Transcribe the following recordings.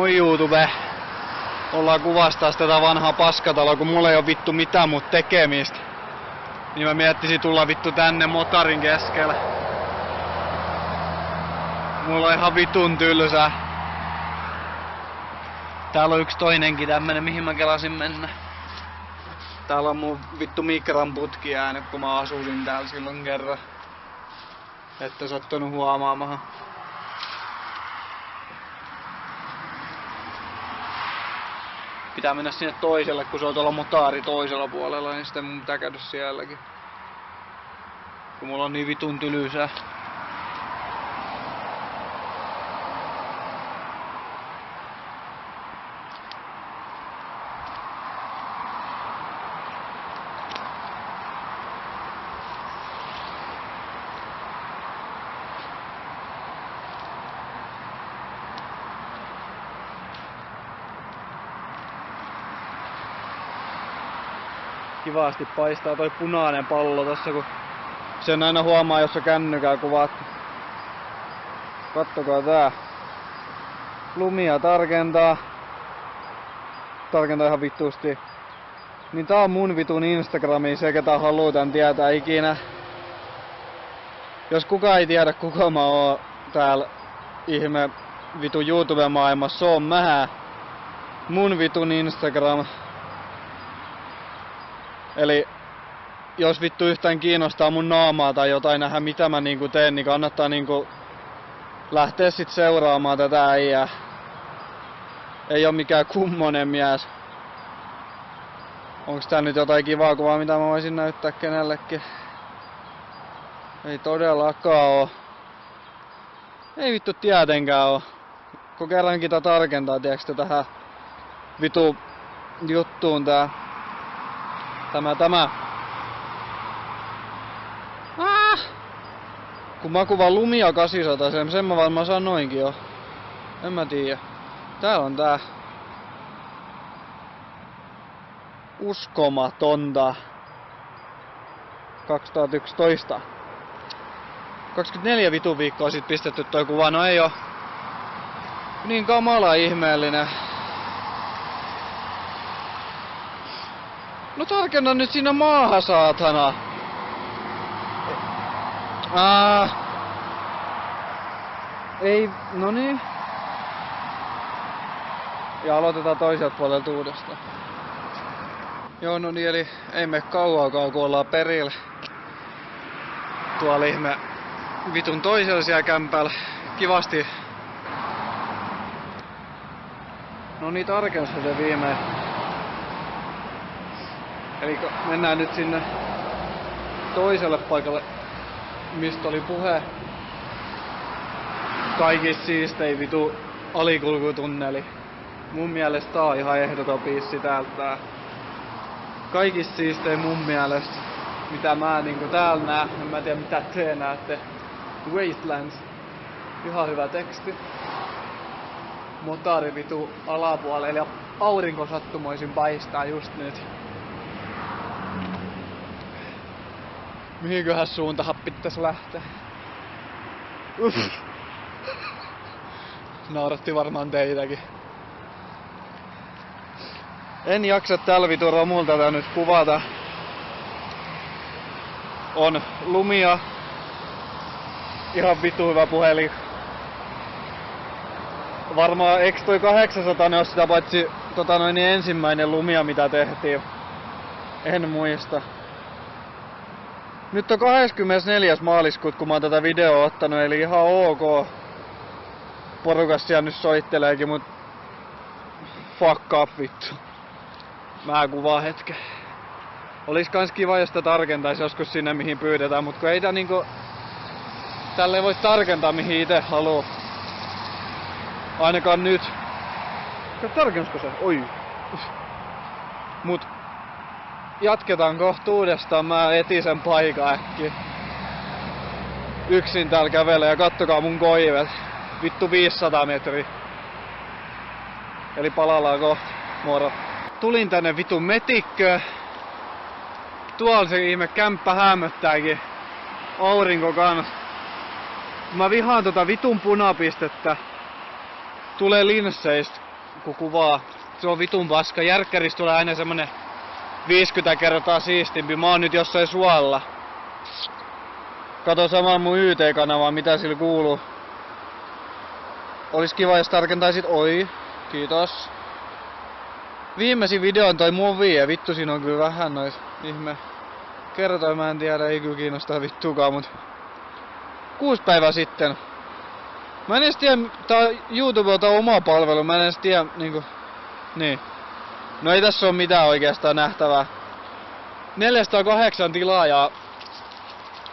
Moi YouTube. Ollaan kuvastaa tätä vanhaa paskataloa, kun mulla ei oo vittu mitään mut tekemistä. Niin mä miettisin tulla vittu tänne motarin keskellä. Mulla on ihan vitun tylsää. Täällä on yksi toinenkin tämmönen, mihin mä kelasin mennä. Täällä on mun vittu mikran putki jäänyt, kun mä asusin täällä silloin kerran. Ette sattunut huomaamaan. Pitää mennä sinne toiselle, kun se on tuolla motaari toisella puolella, niin sitten mun pitää käydä sielläkin. Kun mulla on niin vitun tylsää. Kivasti paistaa toi punainen pallo tossa, kun sen aina huomaa, jos on kännykää kuvattu. Kattokaa tää. Lumia tarkentaa. Tarkentaa ihan vittusti. Niin tää on mun vitun Instagrami, se ketä haluu tän tietää ikinä. Jos kukaan ei tiedä kuka mä oon täällä ihme vitun YouTube-maailmassa, se on mähä. Mun vitun Instagram. Eli jos vittu yhtään kiinnostaa mun naamaa tai jotain nähdä mitä mä niinku teen, niin kannattaa niinku lähteä sit seuraamaan tätä äijää. Ei oo mikään kummonen mies. Onks tää nyt jotain kivaa kuvaa mitä mä voisin näyttää kenellekin? Ei todellakaan oo. Ei vittu tietenkään oo. Kun kerrankin tää tarkentaa, tiiäks tähän vitu juttuun tää. Tämä. Kun mä kuvaan Lumia 800, sen mä varmaan sanoinkin jo. En mä tiedä. Täällä on tää. Uskomatonta. 2011. 24 vitun viikkoa sit pistetty toi kuva. No ei oo niin kamala ihmeellinen. No tarkenna nyt siinä maahan, saatana. Ei, no niin. Ja aloitetaan toiselta puolelta uudestaan. Joo, no niin, eli ei mene kauaakaan, kun ollaan perillä. Tuolla ihme vitun toisella siellä kämpällä. Kivasti. No niin, tarkensa se viimein. Eli mennään nyt sinne toiselle paikalle, mistä oli puhe. Kaikista siistein vitu alikulkutunneli. Mun mielestä tää on ihan ehdoton biissi täältä. Kaikista siistein mun mielestä, mitä mä niinku täällä näen. En mä tiedä mitä te näette. Wastelands. Ihan hyvä teksti. Motaari vitu alapuolella ja aurinko sattumoisin paistaa just nyt. Mihinköhän suuntahan pitäis lähteä? Nauratti varmaan teitäkin. En jaksa tällä vitu romulta tätä nyt kuvata. On Lumia. Ihan vitu hyvä puhelin. Varmaan eks toi 800 on sitä paitsi ensimmäinen Lumia mitä tehtiin. En muista. Nyt on 24. maaliskuuta, kun mä oon tätä videoa ottanut, eli ihan ok. Porukas siellä nyt soitteleekin, mut fuck up vittu. Mä kuvaan hetken. Olis kans kiva, jos sitä tarkentais joskus sinne mihin pyydetään, mut kun ei tää niinku... Tälle ei voi tarkentaa mihin ite haluu. Ainakaan nyt. Tarkensko se? Oi. Mut... Jatketaan kohta uudestaan, mä etin sen paikan äkkiä. Yksin täällä kävelee ja kattokaa mun koivet. Vittu 500 metriä. Eli palallaan kohta. Moro. Tulin tänne vitun metikköön. Tuolla se ihme kämppä hämöttääkin. Aurinko kans. Mä vihaan tota vitun punapistettä. Tulee linsseistä. kun kuvaa. Se on vitun paska. Järkkäristä tulee aina semmonen 50 kertaa siistimpi. Mä oon nyt jossain suolla. Kato samaan mun YT-kanavaa, mitä sillä kuuluu. Olis kiva, jos tarkentaisit. Oi, kiitos. Viimeisin video on toi muovi ja vittu siinä on kyllä vähän nois ihme. Kertoi mä en tiedä, ei kyllä kiinnostaa vittuukaan, mut 6 päivää sitten. Mä en edes tiedä, tää YouTube on oma palvelu, mä en edes tiedä niinku. Niin. No ei tässä oo mitään oikeastaan nähtävää. 408 tilaajaa.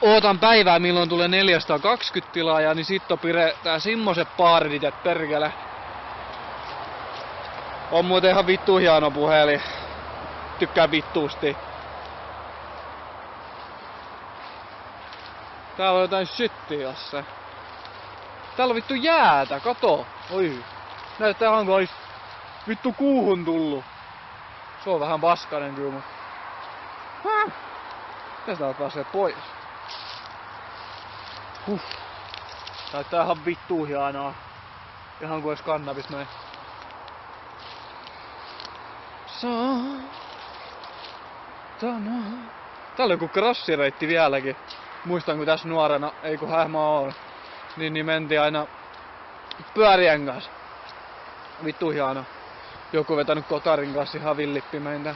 Ootan päivää milloin tulee 420 tilaajaa, niin sit pidetään semmoset paardit, et perkele. On muuten ihan vittu hieno puhelin. Tykkää vittuusti. Täällä on jotain shittiä jossain. Täällä on vittu jäätä, kato. Oi. Näyttää ihan kuin ois vittu kuuhun tullu. Se on vähän paskanen kyllä, mut. Mitäs täällä pääsee pois? Näyttää ihan vittu hienoa. Ihan kuin ois kannabis noin. Täällä on joku crossireitti vieläkin. Muistan kun tässä nuorena, ei kun mä oon. Niin mentiin aina pyörien kanssa. Vittu hieno. Joku vetänyt kotarin kanssa ihan villippimeitä.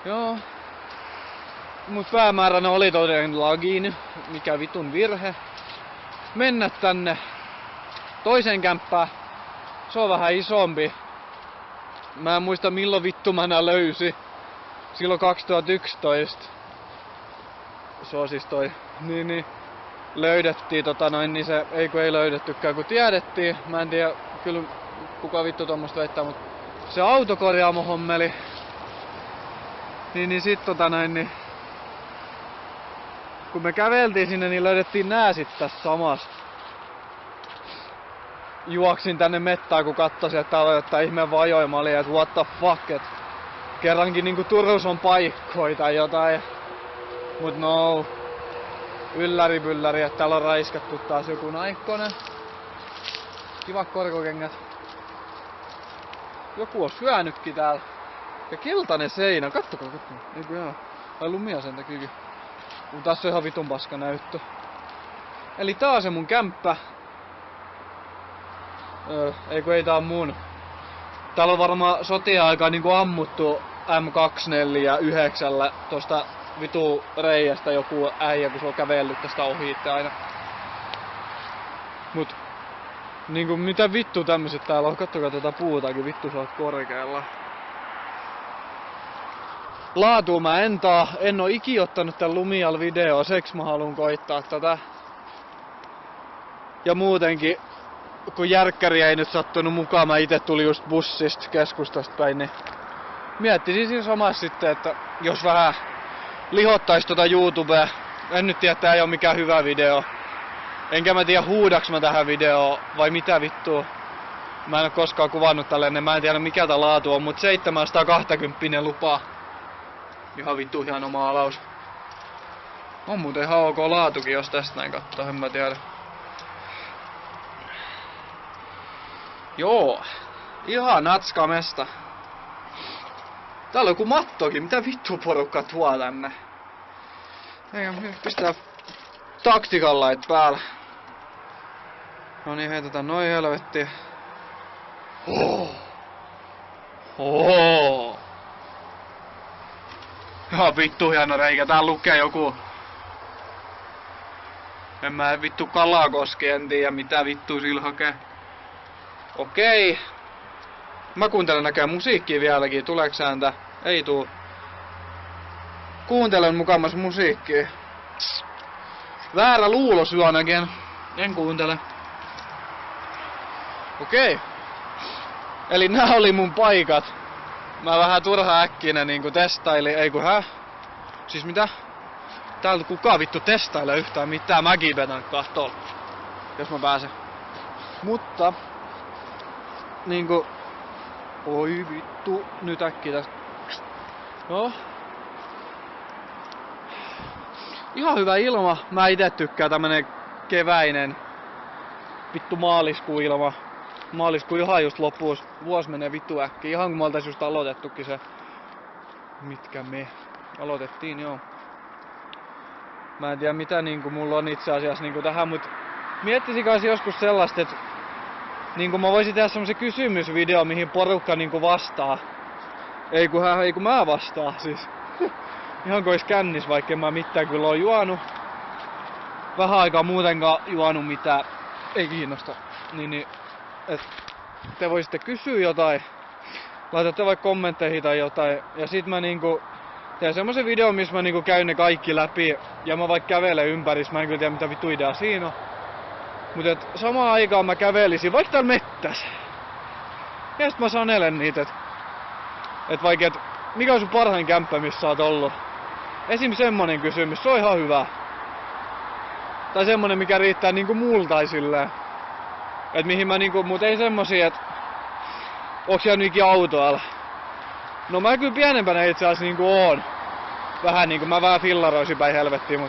Joo. Mut päämääränä oli todellakin, mikä vitun virhe, mennä tänne toisen kämppään. Se on vähän isompi. Mä en muista milloin vittu mä nää löysi. Silloin 2011. Se on siis toi. Niin. Löydettiin niin se, ei löydettykään kun tiedettiin. Mä en tiedä kyllä kuka vittu tommosta väittää, mut se autokorjaamo hommeli. Niin sit niin kun me käveltiin sinne, niin löydettiin nää sit tässä samassa. Juoksin tänne mettään, kun katsoin, että täällä on jotain ihmeen vajoja. Mä olin, että what the fuck, et kerrankin niinku Turussa on paikkoja tai jotain. Mut no, ylläri, että täällä on raiskattu taas joku naikkonen. Kiva korkokengät. Joku on syönytkin täällä. Ja keltainen seinä, kattokaa. Eiku jaa. Ai lumia sen takiakin. Mut tässä on ihan vitun paska näyttö. Eli tää on se mun kämppä. Ei tää on mun. Täällä on varmaan sotien aikaa niinku ammuttu M24 tosta vitu reiästä joku äijä, kun se on kävellyt tästä ohi itse aina. Mut niinku mitä vittu tämmöset täällä on? Kattokaa tätä puutakin, vittu sä oot korkealla. Laatua mä en oo ikin ottanut tän Lumial videoa, seks mä haluun koittaa tätä. Ja muutenkin, kun järkkäri ei nyt sattunut mukaan, mä ite tuli just bussista keskustasta päin, niin miettisin siinä samassa sitten, että jos vähän lihottais tota YouTubea. En nyt tiedä, että tää ei oo mikään hyvä video. Enkä mä tiedä huudaks mä tähän videoon vai mitä vittua. Mä en oo koskaan kuvannut tälleen, mä en tiedä mikä tää laatu on, mut 720 lupaa. Ihan vittu hieno maalaus. On muuten ihan ok laatukin, jos tästä näin kattoo, en mä tiedä. Joo, ihan natskamesta. Täällä on joku mattokin, mitä vittu porukka tuo tänne? Eikä pistää tactical light päällä. No niin, heitetään noin helvettiin. Ihan vittu hieno reikä, tää lukee joku. En mä vittu Kalakoski, en tiedä mitä vittu sillä hakee. Okei. Mä kuuntelen näköjään musiikkia vieläkin, tuleeks ääntä? Ei tuu. Kuuntelen mukamas musiikkia. Väärä luulos ainakin. En kuuntele. Okei. Eli nää oli mun paikat. Mä vähän turha äkkinä niinku testailin, ei kun Siis mitä? Täältä kukaan vittu testailee yhtään mitään, mäkin vedän kahtoon. Jos mä pääsen. Mutta niinku oi vittu, nyt äkkiä tästä. No. Ihan hyvä ilma. Mä ite tykkään tämmönen keväinen vittu maaliskuilma. Maaliskuun ihan just loppuun. Vuosi menee vittu äkkiä. Ihan kun me oltais just aloitettukin se. Mitkä me aloitettiin, joo. Mä en tiedä mitä niinku mulla on itse asiassa niinku tähän, mut miettisikö joskus sellaista, että niinku mä voisin tehdä semmosen kysymysvideo, mihin porukka niinku vastaa. Ei kun mä vastaan siis. Ihan kuin ois kännis, vaikka en mä mitään kyllä oo juonut. Vähän aikaa muutenkaan juonut mitään. Ei kiinnosta. Niin, et te voisitte kysyä jotain. Laitatte vaikka kommentteihin tai jotain. Ja sit mä niinku teen semmosen videon, missä mä niinku käyn ne kaikki läpi. Ja mä vaikka kävelen ympäris. Mä en kyllä tiedä mitä vittu idea siinä on. Mut et samaan aikaan mä kävelisin vaikka täällä mettäs. Ja sit mä sanelen niitä, et vaikka mikä on sun parhain kämppä, missä sä oot ollut? Esim. Semmonen kysymys, se on ihan hyvä. Tai semmonen, mikä riittää niinku multa silleen. Et mihin mä niinku, mut ei semmosia, et onks jäänyt ikinä autoilla? No mä kyllä pienempänä itse asiassa niinku oon. Vähän niinku, mä vähän fillaroisin päin helvettiin,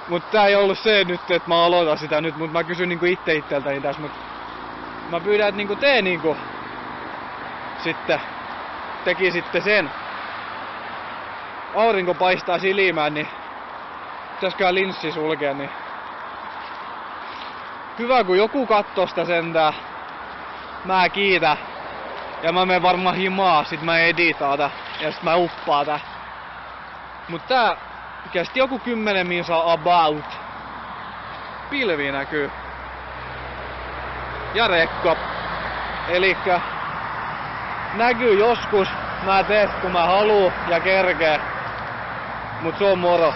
mut tää ei ollut se nyt, että mä aloitan sitä nyt, mut mä kysyn niinku itseltäni tässä, mut mä pyydän, että niinku tee niinku sitten tekisitte sen. Aurinko paistaa silmään, niin pitäisköhän linssi sulkea, niin hyvä kun joku kattoo sitä sentään. Mä kiitän. Ja mä menen varmaan himaa, sit mä editaata ja sit mä uppaata. Mut tää kesti joku 10 minsaa about. Pilvi näkyy. Ja rekka. Elikkä näkyy joskus. Mä teen kun mä haluu ja kerkee. Mut se on moro.